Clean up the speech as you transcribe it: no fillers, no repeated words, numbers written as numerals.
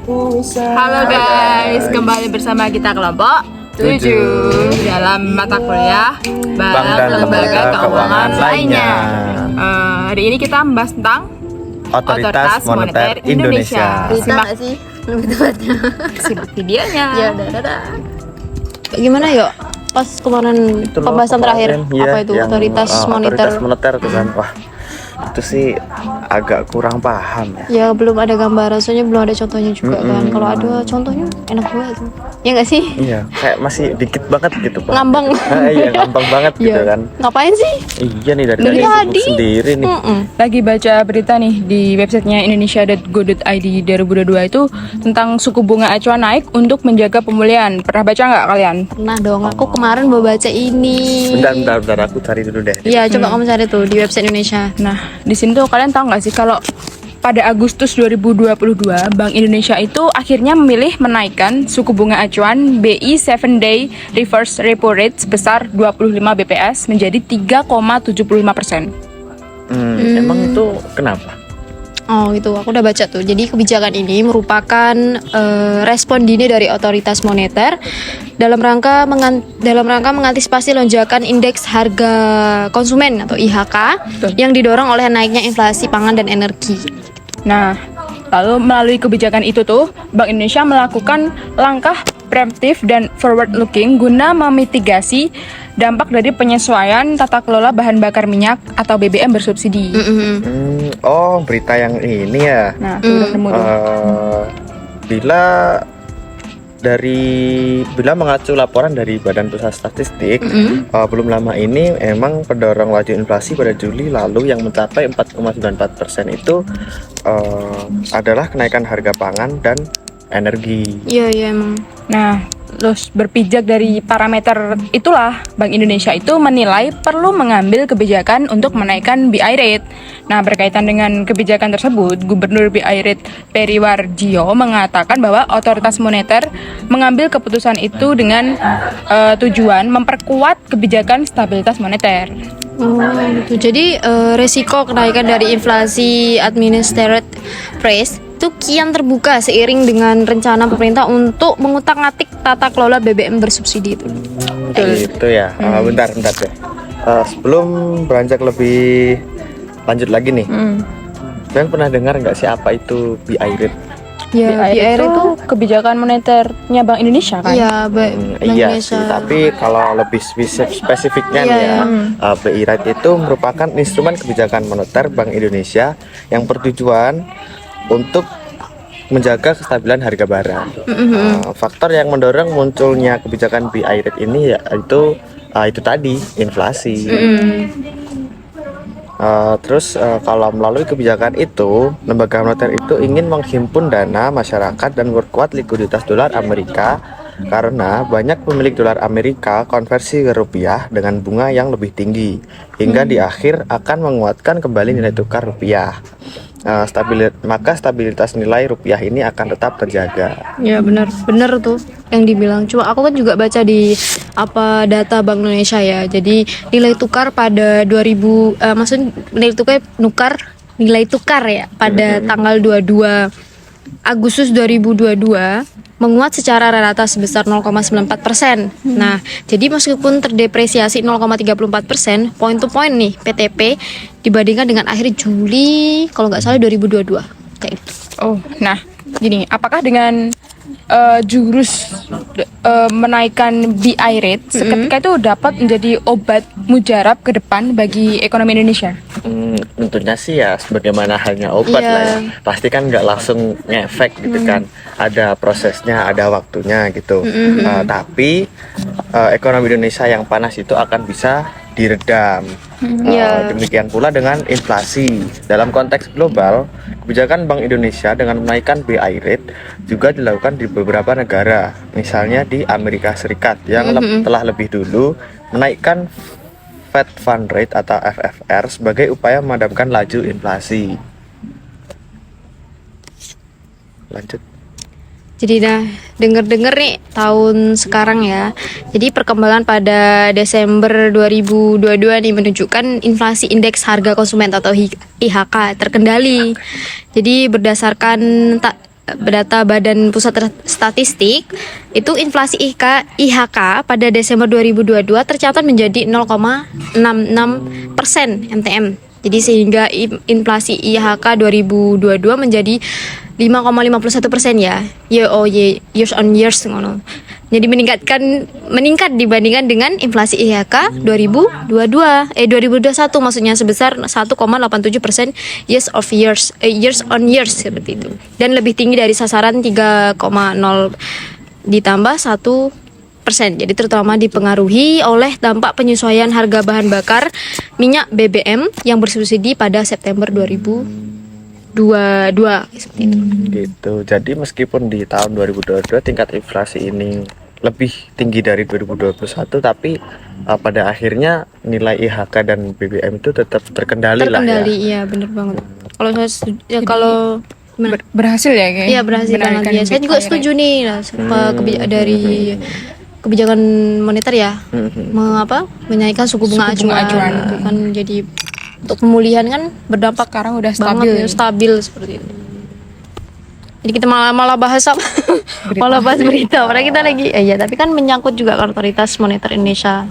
Halo guys, kembali bersama kita kelompok 7 dalam mata kuliah Bank dan Lembaga Keuangan lainnya. Hari ini kita membahas tentang Otoritas Moneter Indonesia. Simak sih lebih tepatnya. simak videonya. Ya udah. Gimana yuk? Pas kemarin Itu loh, pembahasan terakhir ya, apa itu yang, otoritas moneter? Otoritas moneter tuh kan. Wah, itu sih agak kurang paham ya. Ya belum ada gambaran, soalnya belum ada contohnya juga kan. Kalau ada contohnya enak juga itu. Ya nggak sih? Iya, kayak masih dikit banget gitu Pak. Ngambang. Iya, ngambang banget gitu Iya. kan. Ngapain sih? Iya nih dari Dari tadi tadi. sendiri nih. Lagi baca berita nih di websitenya indonesia.go.id 2022 itu tentang suku bunga acuan naik untuk menjaga pemulihan. Pernah baca nggak kalian? Pernah dong. Aku kemarin mau baca ini. Bentar, aku cari dulu deh. Iya, coba kamu cari tuh di website Indonesia. Nah, di sini tuh kalian tahu nggak sih kalau pada Agustus 2022 Bank Indonesia itu akhirnya memilih menaikkan suku bunga acuan BI 7-day reverse repo rate sebesar 25 BPS menjadi 3,75%. Emang itu kenapa? Oh gitu, aku udah baca tuh. Jadi kebijakan ini merupakan respon dini dari otoritas moneter dalam rangka mengantisipasi lonjakan indeks harga konsumen atau IHK yang didorong oleh naiknya inflasi pangan dan energi. Nah, lalu melalui kebijakan itu tuh Bank Indonesia melakukan langkah preemptif dan forward looking guna memitigasi dampak dari penyesuaian tata kelola bahan bakar minyak atau BBM bersubsidi. Oh, berita yang ini ya. Nah, udah nemu tuh. Bila mengacu laporan dari Badan Pusat Statistik, belum lama ini emang pendorong laju inflasi pada Juli lalu yang mencapai 4,94% itu adalah kenaikan harga pangan dan energi. Iya emang. Nah, terus berpijak dari parameter itulah Bank Indonesia itu menilai perlu mengambil kebijakan untuk menaikkan BI rate. Nah, berkaitan dengan kebijakan tersebut, Gubernur BI rate Peri Warjio mengatakan bahwa otoritas moneter mengambil keputusan itu dengan tujuan memperkuat kebijakan stabilitas moneter. Oh gitu. Jadi resiko kenaikan dari inflasi administered price itu kian terbuka seiring dengan rencana pemerintah untuk mengutak-atik tata kelola BBM bersubsidi itu. Gitu ya. Bentar deh. Sebelum beranjak lebih lanjut lagi nih, kalian pernah dengar nggak sih apa itu BI rate? Ya, BI rate itu kebijakan moneternya Bank Indonesia kan? iya, Bank Iya Indonesia. sih, tapi kalau lebih spesifiknya nih ya, BI rate itu merupakan instrumen kebijakan moneter Bank Indonesia yang bertujuan untuk menjaga kestabilan harga barang. Faktor yang mendorong munculnya kebijakan BI rate ini yaitu itu tadi inflasi. Kalau melalui kebijakan itu, lembaga moneter itu ingin menghimpun dana masyarakat dan memperkuat likuiditas dolar Amerika karena banyak pemilik dolar Amerika konversi ke rupiah dengan bunga yang lebih tinggi hingga di akhir akan menguatkan kembali nilai tukar rupiah. Maka stabilitas nilai rupiah ini akan tetap terjaga. Ya benar tuh yang dibilang. Cuma aku kan juga baca di data Bank Indonesia ya. Jadi nilai tukar pada 2000 maksudnya nilai tukar ya pada tanggal 22 Agustus 2022 menguat secara rata sebesar 0,94%. Nah, jadi meskipun terdepresiasi 0,34%, point to point nih PTP dibandingkan dengan akhir Juli kalau nggak salah 2022 kayak gitu. Oh, nah, gini, apakah dengan jurus menaikkan BI rate seketika itu dapat menjadi obat mujarab ke depan bagi ekonomi Indonesia? Tentunya sih ya sebagaimana halnya obat lah ya. Pasti kan nggak langsung ngefek gitu kan. Ada prosesnya, ada waktunya gitu. Tapi ekonomi Indonesia yang panas itu akan bisa diredam. Demikian pula dengan inflasi. Dalam konteks global, kebijakan Bank Indonesia dengan menaikkan BI rate juga dilakukan di beberapa negara. Misalnya di Amerika Serikat yang telah lebih dulu menaikkan Fed Fund Rate atau FFR sebagai upaya memadamkan laju inflasi. Lanjut. Jadi denger nih tahun sekarang ya. Jadi perkembangan pada Desember 2022 nih menunjukkan inflasi indeks harga konsumen atau IHK terkendali. Jadi berdasarkan data Badan Pusat Statistik, itu inflasi IHK pada Desember 2022 tercatat menjadi 0,66% MTM. Jadi sehingga inflasi IHK 2022 menjadi 5,51% ya, years on years ngono. Jadi meningkat dibandingkan dengan inflasi IHK 2021 maksudnya sebesar 1,87% years on years seperti itu. Dan lebih tinggi dari sasaran 3,0 ditambah 1%. Jadi terutama dipengaruhi oleh dampak penyesuaian harga bahan bakar minyak BBM yang bersubsidi pada September 2022 seperti itu. Gitu. Jadi meskipun di tahun 2022 tingkat inflasi ini lebih tinggi dari 2021, tapi pada akhirnya nilai IHK dan BBM itu tetap terkendali lah ya. Iya benar banget. Kalau saya kalau Berhasil ya kayak. iya berhasil banget ya. Saya juga setuju nih lah, dari kebijakan moneter ya, menaikkan suku bunga acuan itu kan, jadi untuk pemulihan kan berdampak Sekarang udah banget, stabil seperti itu. Jadi kita malah bahas apa? Malah bahas berita. Padahal kita lagi, tapi kan menyangkut juga kan otoritas moneter Indonesia.